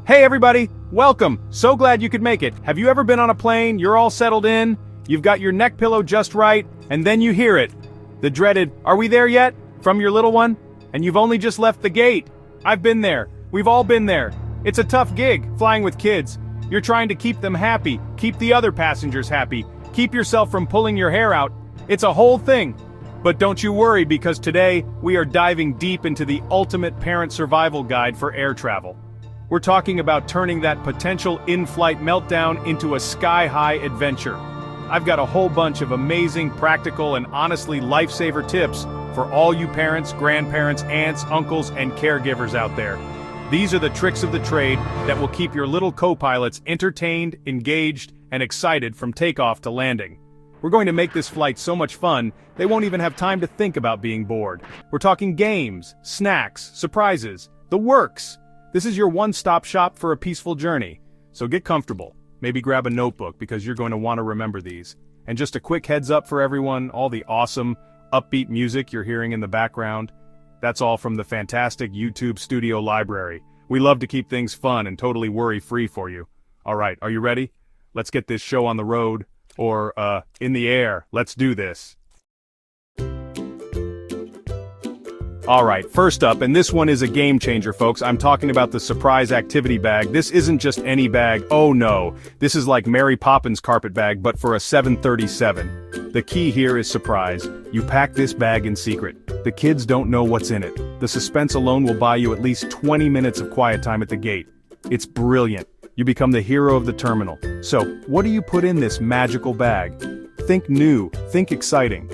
Hey everybody, welcome. So glad you could make it. Have you ever been on a plane, you're all settled in, you've got your neck pillow just right, and then you hear it. The dreaded, "Are we there yet?" from your little one, and you've only just left the gate. I've been there. We've all been there. It's a tough gig, flying with kids. You're trying to keep them happy, keep the other passengers happy, keep yourself from pulling your hair out. It's a whole thing. But don't you worry, because today, we are diving deep into the ultimate parent survival guide for air travel. We're talking about turning that potential in-flight meltdown into a sky-high adventure. I've got a whole bunch of amazing, practical, and honestly lifesaver tips for all you parents, grandparents, aunts, uncles, and caregivers out there. These are the tricks of the trade that will keep your little co-pilots entertained, engaged, and excited from takeoff to landing. We're going to make this flight so much fun, they won't even have time to think about being bored. We're talking games, snacks, surprises, the works. This is your one-stop shop for a peaceful journey. So get comfortable. Maybe grab a notebook because you're going to want to remember these. And just a quick heads up for everyone, all the awesome, upbeat music you're hearing in the background, that's all from the fantastic YouTube studio library. We love to keep things fun and totally worry-free for you. All right, are you ready? Let's get this show on the road, or, in the air. Let's do this. Alright, first up, and this one is a game changer, folks. I'm talking about the surprise activity bag. This isn't just any bag, oh no. This is like Mary Poppins carpet bag, but for a 737. The key here is surprise. You pack this bag in secret. The kids don't know what's in it. The suspense alone will buy you at least 20 minutes of quiet time at the gate. It's brilliant. You become the hero of the terminal. So, what do you put in this magical bag? Think new, think exciting.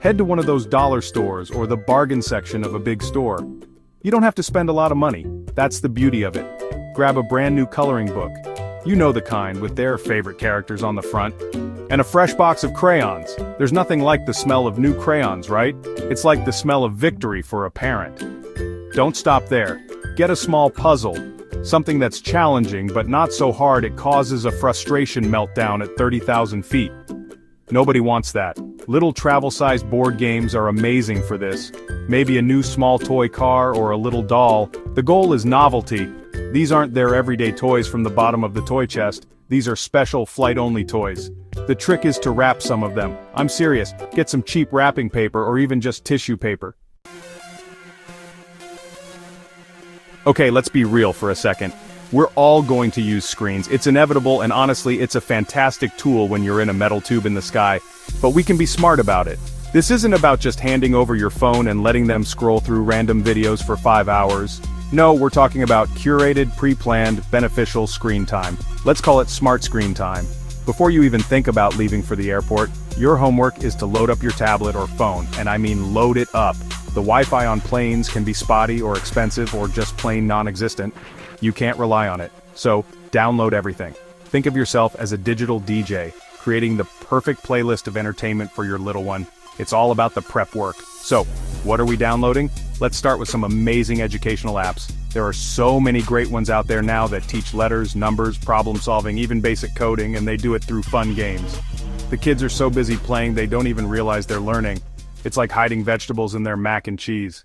Head to one of those dollar stores or the bargain section of a big store. You don't have to spend a lot of money. That's the beauty of it. Grab a brand new coloring book. You know the kind with their favorite characters on the front. And a fresh box of crayons. There's nothing like the smell of new crayons, right? It's like the smell of victory for a parent. Don't stop there. Get a small puzzle. Something that's challenging but not so hard it causes a frustration meltdown at 30,000 feet. Nobody wants that. Little travel-sized board games are amazing for this. Maybe a new small toy car or a little doll. The goal is novelty. These aren't their everyday toys from the bottom of the toy chest. These are special flight-only toys. The trick is to wrap some of them. I'm serious. Get some cheap wrapping paper or even just tissue paper. Okay, let's be real for a second. We're all going to use screens. It's inevitable, and honestly, it's a fantastic tool when you're in a metal tube in the sky. But we can be smart about it. This isn't about just handing over your phone and letting them scroll through random videos for 5 hours. No, we're talking about curated, pre-planned, beneficial screen time. Let's call it smart screen time. Before you even think about leaving for the airport, your homework is to load up your tablet or phone, and I mean load it up. The Wi-Fi on planes can be spotty or expensive or just plain non-existent. You can't rely on it. So, download everything. Think of yourself as a digital DJ, creating the perfect playlist of entertainment for your little one. It's all about the prep work. So, what are we downloading? Let's start with some amazing educational apps. There are so many great ones out there now that teach letters, numbers, problem solving, even basic coding, and they do it through fun games. The kids are so busy playing they don't even realize they're learning. It's like hiding vegetables in their mac and cheese.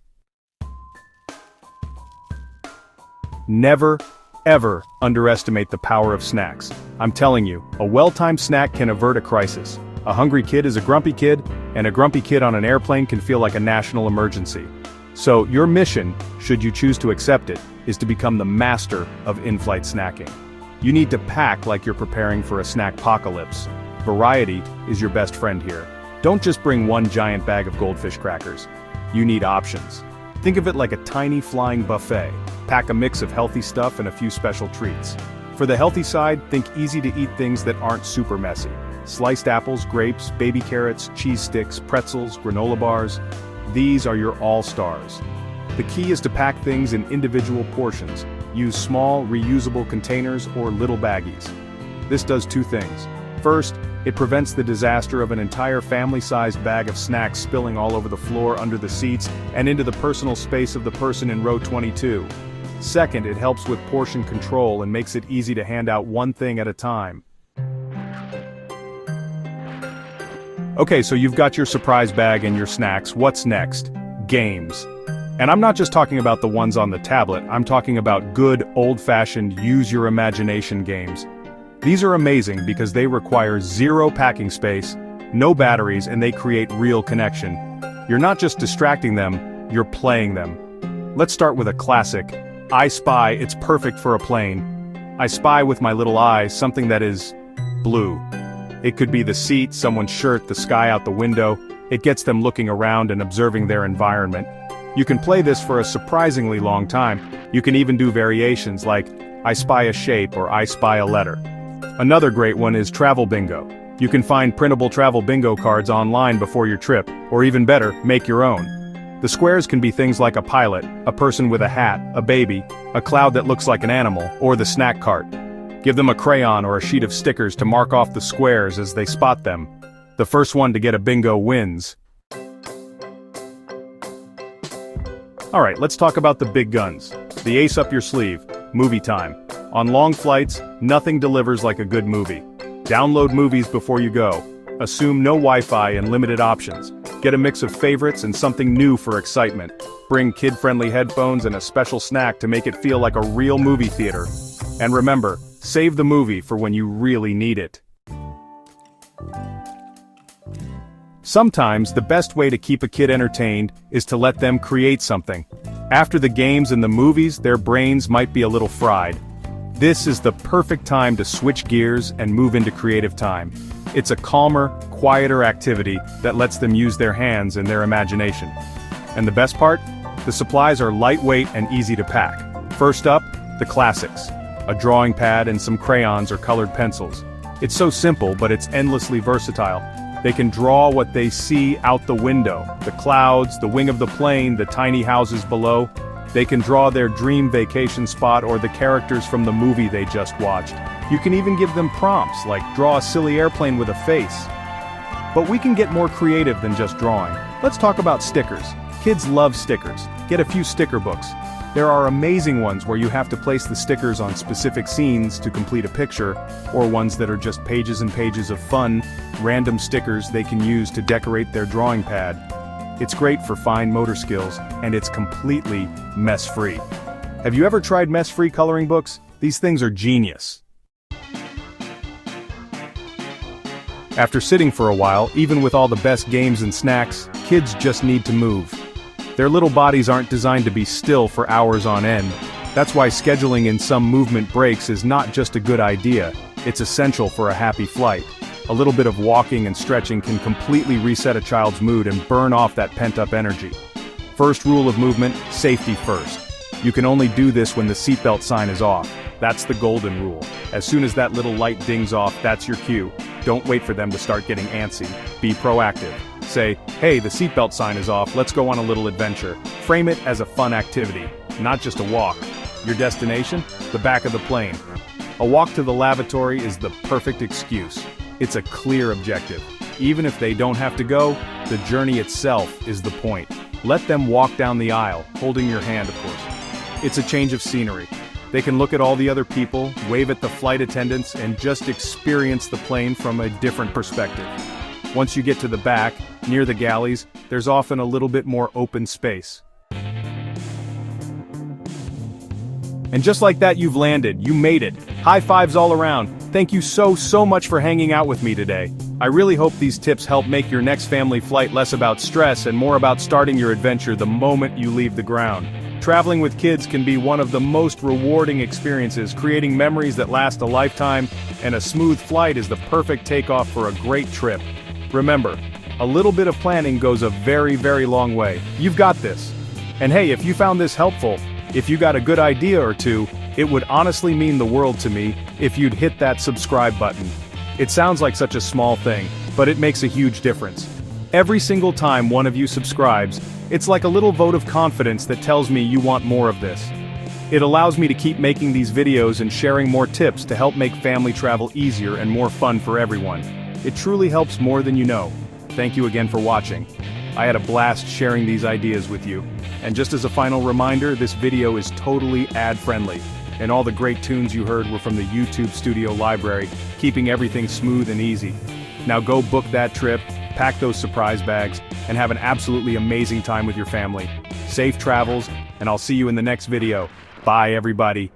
Never, ever underestimate the power of snacks. I'm telling you, a well-timed snack can avert a crisis. A hungry kid is a grumpy kid, and a grumpy kid on an airplane can feel like a national emergency. So your mission, should you choose to accept it, is to become the master of in-flight snacking. You need to pack like you're preparing for a snack-pocalypse. Variety is your best friend here. Don't just bring one giant bag of goldfish crackers. You need options. Think of it like a tiny flying buffet. Pack a mix of healthy stuff and a few special treats. For the healthy side, think easy-to-eat things that aren't super messy. Sliced apples, grapes, baby carrots, cheese sticks, pretzels, granola bars. These are your all-stars. The key is to pack things in individual portions. Use small, reusable containers or little baggies. This does two things. First, it prevents the disaster of an entire family-sized bag of snacks spilling all over the floor, under the seats, and into the personal space of the person in row 22. Second, it helps with portion control and makes it easy to hand out one thing at a time. Okay, so you've got your surprise bag and your snacks. What's next? Games. And I'm not just talking about the ones on the tablet, I'm talking about good, old-fashioned use your imagination games. These are amazing because they require zero packing space, no batteries, and they create real connection. You're not just distracting them, you're playing them. Let's start with a classic. I Spy. It's perfect for a plane. I spy with my little eyes something that is blue. It could be the seat, someone's shirt, the sky out the window. It gets them looking around and observing their environment. You can play this for a surprisingly long time. You can even do variations like, I spy a shape or I spy a letter. Another great one is travel bingo. You can find printable travel bingo cards online before your trip, or even better, make your own. The squares can be things like a pilot, a person with a hat, a baby, a cloud that looks like an animal, or the snack cart. Give them a crayon or a sheet of stickers to mark off the squares as they spot them. The first one to get a bingo wins. Alright, let's talk about the big guns. The ace up your sleeve, movie time. On long flights, nothing delivers like a good movie. Download movies before you go. Assume no Wi-Fi and limited options. Get a mix of favorites and something new for excitement. Bring kid-friendly headphones and a special snack to make it feel like a real movie theater. And remember, save the movie for when you really need it. Sometimes the best way to keep a kid entertained is to let them create something. After the games and the movies, their brains might be a little fried. This is the perfect time to switch gears and move into creative time. It's a calmer, quieter activity that lets them use their hands and their imagination. And the best part? The supplies are lightweight and easy to pack. First up, the classics. A drawing pad and some crayons or colored pencils. It's so simple, but it's endlessly versatile. They can draw what they see out the window. The clouds, the wing of the plane, the tiny houses below. They can draw their dream vacation spot or the characters from the movie they just watched. You can even give them prompts, like draw a silly airplane with a face. But we can get more creative than just drawing. Let's talk about stickers. Kids love stickers. Get a few sticker books. There are amazing ones where you have to place the stickers on specific scenes to complete a picture, or ones that are just pages and pages of fun, random stickers they can use to decorate their drawing pad. It's great for fine motor skills, and it's completely mess-free. Have you ever tried mess-free coloring books? These things are genius. After sitting for a while, even with all the best games and snacks, kids just need to move. Their little bodies aren't designed to be still for hours on end. That's why scheduling in some movement breaks is not just a good idea, it's essential for a happy flight. A little bit of walking and stretching can completely reset a child's mood and burn off that pent-up energy. First rule of movement, safety first. You can only do this when the seatbelt sign is off. That's the golden rule. As soon as that little light dings off, that's your cue. Don't wait for them to start getting antsy. Be proactive. Say, hey, the seatbelt sign is off, let's go on a little adventure. Frame it as a fun activity, not just a walk. Your destination? The back of the plane. A walk to the lavatory is the perfect excuse. It's a clear objective. Even if they don't have to go, the journey itself is the point. Let them walk down the aisle, holding your hand, of course. It's a change of scenery. They can look at all the other people, wave at the flight attendants, and just experience the plane from a different perspective. Once you get to the back, near the galleys, there's often a little bit more open space. And just like that, you've landed. You made it. High fives all around. Thank you so much for hanging out with me today. I really hope these tips help make your next family flight less about stress and more about starting your adventure the moment you leave the ground. Traveling with kids can be one of the most rewarding experiences, creating memories that last a lifetime, and a smooth flight is the perfect takeoff for a great trip. Remember, a little bit of planning goes a very long way. You've got this. And hey, if you found this helpful, if you got a good idea or two, it would honestly mean the world to me if you'd hit that subscribe button. It sounds like such a small thing, but it makes a huge difference. Every single time one of you subscribes, it's like a little vote of confidence that tells me you want more of this. It allows me to keep making these videos and sharing more tips to help make family travel easier and more fun for everyone. It truly helps more than you know. Thank you again for watching. I had a blast sharing these ideas with you. And just as a final reminder, this video is totally ad-friendly. And all the great tunes you heard were from the YouTube Studio library, keeping everything smooth and easy. Now go book that trip, pack those surprise bags, and have an absolutely amazing time with your family. Safe safe travels, and I'll see you in the next video. Bye, everybody.